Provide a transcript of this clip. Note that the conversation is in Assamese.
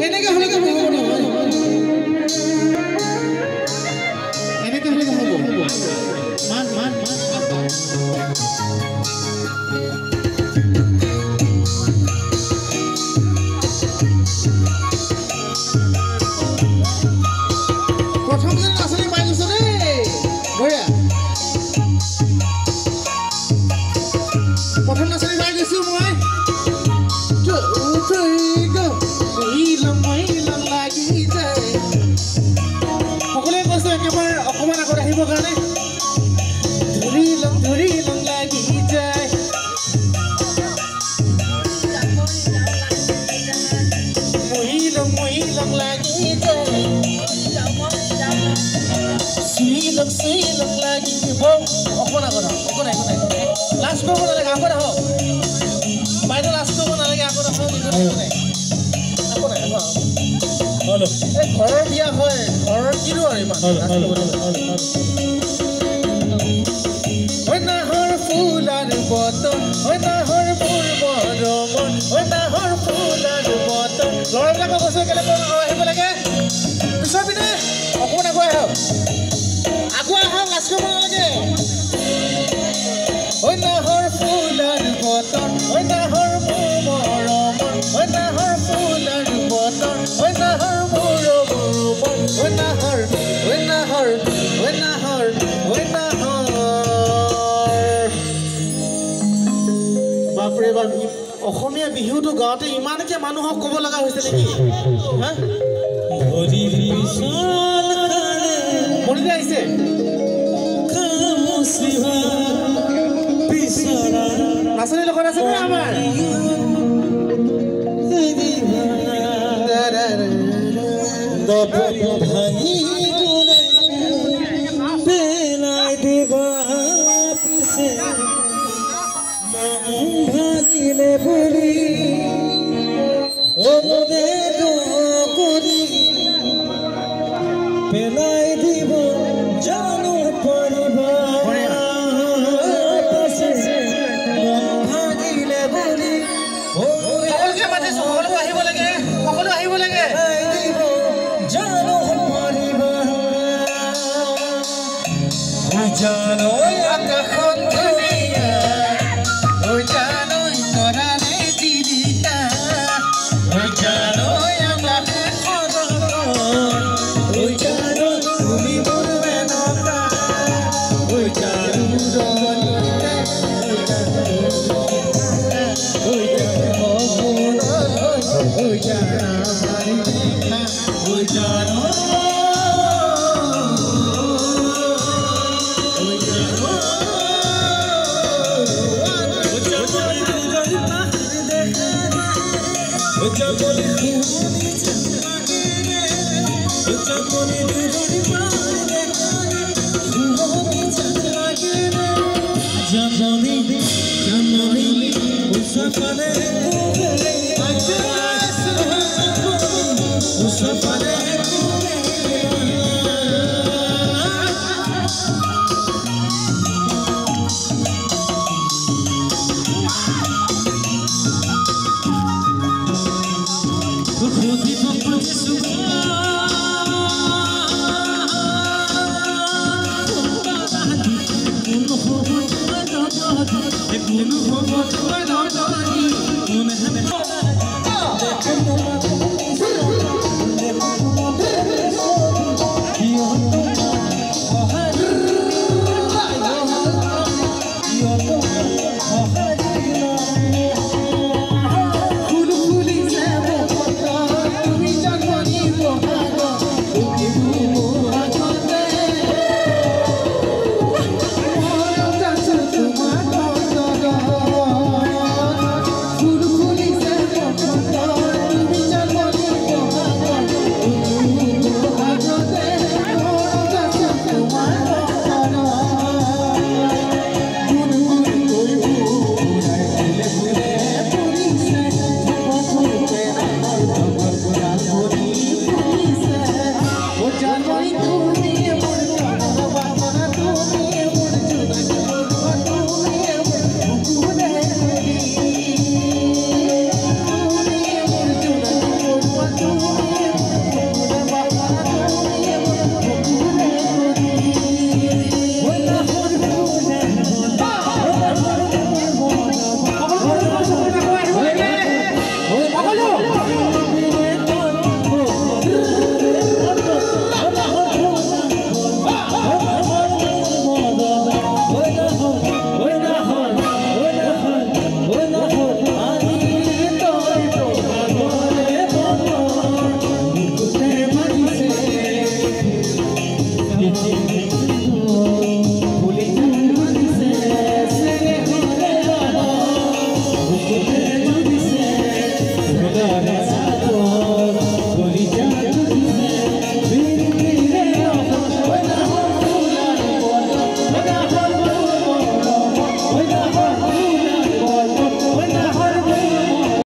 এনেকে হলে হ'ব নহয় এনেকে হলে হ'ব মান মান মান প্ৰথম যে নাচনি পাই গৈছ দেই বঢ়িয়া প্ৰথম নাচনি পাই গৈছো মই সকলোৱে কৈছো একেবাৰে অকণমান আগত আহিবৰ কাৰণে ধৰি লং লাগি যায় মহি লং লাগি যায় চুই লং লাগিব অকণমান আগত একো নাই লাষ্ট কৰিব নালাগে আগত আহক বাইদেউ লাষ্ট কৰিব নালাগে আগত আহক একো নাই এই ঘৰৰ বিয়া হয় ঘৰৰ কিনো আৰু ইমান নাহৰ ফুল আৰু বতন নাহৰ মোৰ মৰমন নাহৰ ফুল আৰু বতন ল'ৰাবিলাকক কৈছে কেলে আহিব লাগে পিছৰ পিনে অকণমান আগুৱাই আহক লাজ কৰিব নালাগে নাহৰ ফুল আৰু বতন নাহৰ মোৰ মৰমন নাহৰ ফুল আৰু বতন নাহৰ বাপৰে বাপ অসমীয়া বিহুটো গাঁৱতে ইমানকে মানুহক ক'ব লগা হৈছে নেকি মনিতে আহিছে নাচনীৰ লগত আছে নে আমাৰ ভাঙি পেলাই দিবা পিছে ভাঙিলে বুলি কৰি পেলাই দিব জানো পাৰিবা ভাঙিলে বুলি সকলোকে মাতিছো সকলো আহিব লাগে জানো পাৰিবা জানো আকাশত ধুনীয়া জানো তৰাৰে জিলিকা জানো আকাশত জানো তুমি মোৰ মেনকা কোনো